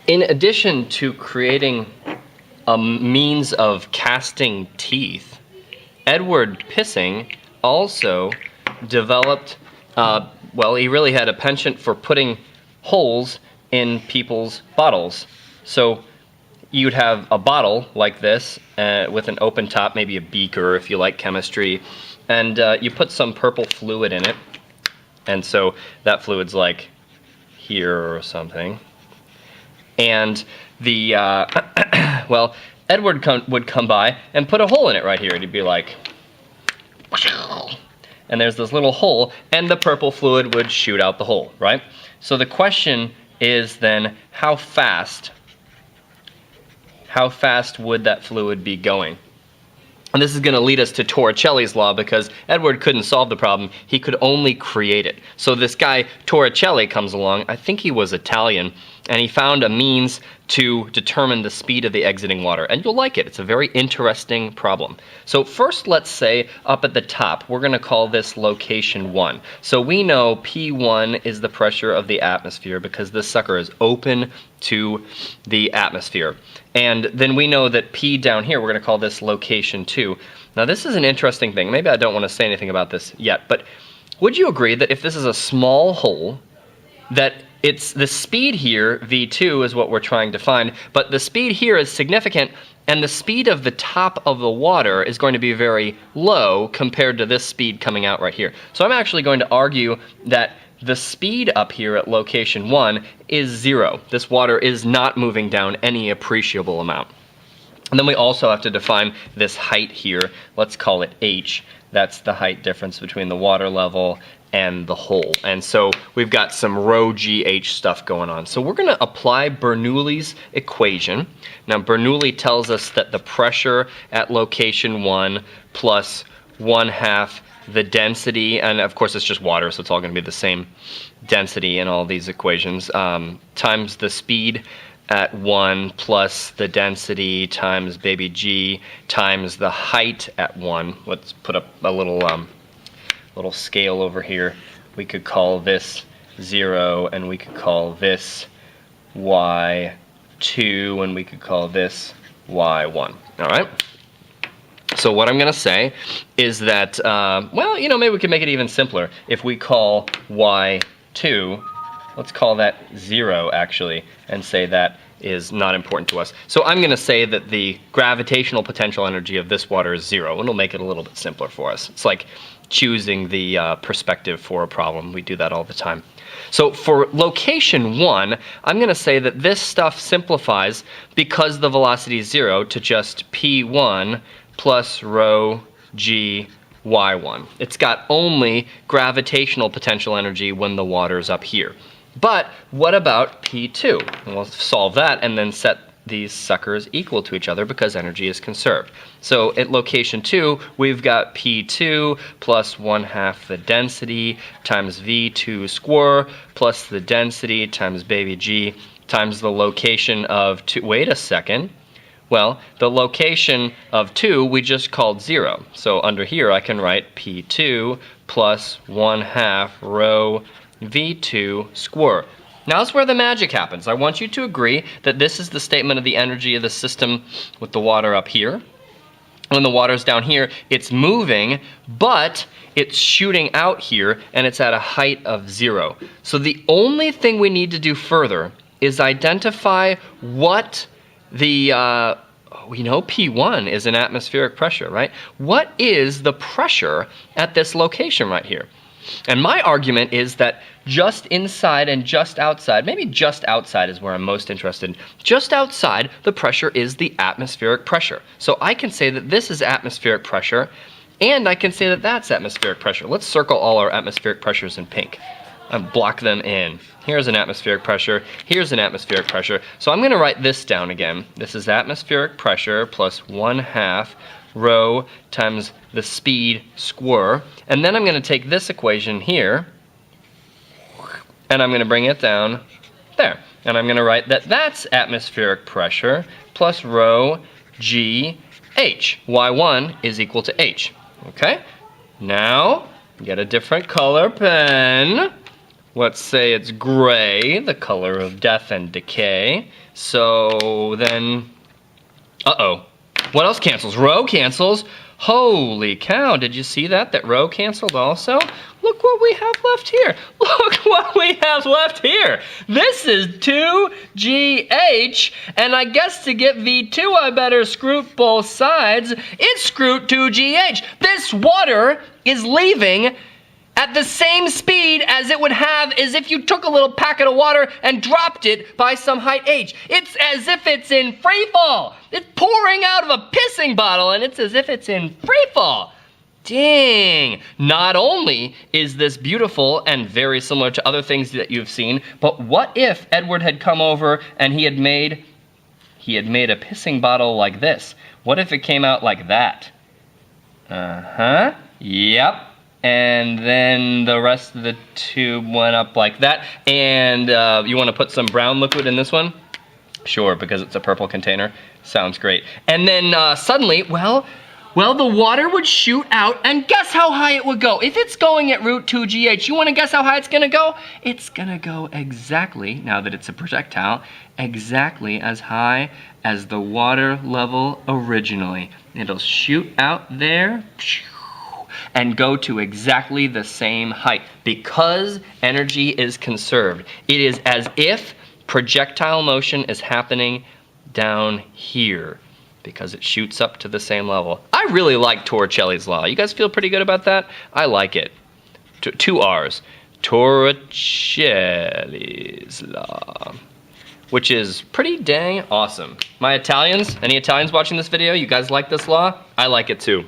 In addition to creating a means of casting teeth, Edward Pissing also developed, well, he really had a penchant for putting holes in people's bottles. So you'd have a bottle like this with an open top, maybe a beaker if you like chemistry, and you put some purple fluid in it. And so that fluid's like here or something. And the, well, Edward would come by and put a hole in it right here. And he'd be like, and there's this little hole, and the purple fluid would shoot out the hole, right? So the question is then, how fast would that fluid be going? And this is going to lead us to Torricelli's law, because Edward couldn't solve the problem, he could only create it. So this guy Torricelli comes along, I think he was Italian, and he found a means to determine the speed of the exiting water. And you'll like it, it's a very interesting problem. So first, let's say up at the top, we're going to call this location 1. So we know P1 is the pressure of the atmosphere because this sucker is open to the atmosphere. And then we know that P down here, we're going to call this location 2. Now this is an interesting thing. Maybe I don't want to say anything about this yet, but would you agree that if this is a small hole, that it's the speed here, V2, is what we're trying to find, but the speed here is significant, and the speed of the top of the water is going to be very low compared to this speed coming out right here. So I'm actually going to argue that the speed up here at location 1 is 0. This water is not moving down any appreciable amount. And then we also have to define this height here. Let's call it h. That's the height difference between the water level and the hole. And so we've got some rho gh stuff going on. So we're going to apply Bernoulli's equation. Now Bernoulli tells us that the pressure at location 1 plus 1/2 the density, and of course it's just water, so it's all going to be the same density in all these equations, times the speed at 1 plus the density times baby g times the height at 1. Let's put up a little scale over here. We could call this 0, and we could call this y2, and we could call this y1. All right? So what I'm going to say is that, well, you know, maybe we can make it even simpler. If we call y2, let's call that 0, actually, and say that is not important to us. So I'm going to say that the gravitational potential energy of this water is 0, and it'll make it a little bit simpler for us. It's like choosing the perspective for a problem. We do that all the time. So for location 1, I'm going to say that this stuff simplifies because the velocity is 0 to just P1 plus rho g y1. It's got only gravitational potential energy when the water's up here. But what about P2? And we'll solve that and then set these suckers equal to each other because energy is conserved. So at location 2, we've got P2 plus 1/2 the density times V2 square plus the density times baby g times the location of 2. Wait a second. Well, the location of 2 we just called 0. So under here I can write P2 plus 1/2 rho V2 square. Now that's where the magic happens. I want you to agree that this is the statement of the energy of the system with the water up here. When the water's down here, it's moving, but it's shooting out here, and it's at a height of 0. So the only thing we need to do further is identify what the, we know P1 is an atmospheric pressure, right? What is the pressure at this location right here? And my argument is that just inside and just outside, maybe just outside is where I'm most interested. Just outside, the pressure is the atmospheric pressure. So I can say that this is atmospheric pressure, and I can say that that's atmospheric pressure. Let's circle all our atmospheric pressures in pink and block them in. Here's an atmospheric pressure, here's an atmospheric pressure. So I'm going to write this down again. This is atmospheric pressure plus 1/2 rho times the speed square. And then I'm going to take this equation here, and I'm going to bring it down there. And I'm going to write that that's atmospheric pressure plus rho g h. Y1 is equal to h. Okay? Now, get a different color pen. let's say it's gray, the color of death and decay. So then, uh-oh. What else cancels? Rho cancels. Holy cow, did you see that? That rho canceled also? Look what we have left here. Look what we have left here. This is 2GH, and I guess to get V2, I better screw both sides. It's screwed 2GH. This water is leaving at the same speed as it would have as if you took a little packet of water and dropped it by some height h. It's as if it's in free fall. It's pouring out of a pissing bottle and it's as if it's in free fall. Dang. Not only is this beautiful and very similar to other things that you've seen, but what if Edward had come over and he had made a pissing bottle like this? What if it came out like that? Uh-huh. Yep. And then the rest of the tube went up like that. And you want to put some brown liquid in this one? Sure, because it's a purple container. Sounds great. And then suddenly, well, the water would shoot out, and guess how high it would go? If it's going at root 2GH, you want to guess how high it's going to go? It's going to go exactly, now that it's a projectile, exactly as high as the water level originally. It'll shoot out there and go to exactly the same height because energy is conserved. It is as if projectile motion is happening down here because it shoots up to the same level. I really like Torricelli's law. You guys feel pretty good about that? I like it. Two R's. Torricelli's law. Which is pretty dang awesome. My Italians, any Italians watching this video, you guys like this law? I like it too.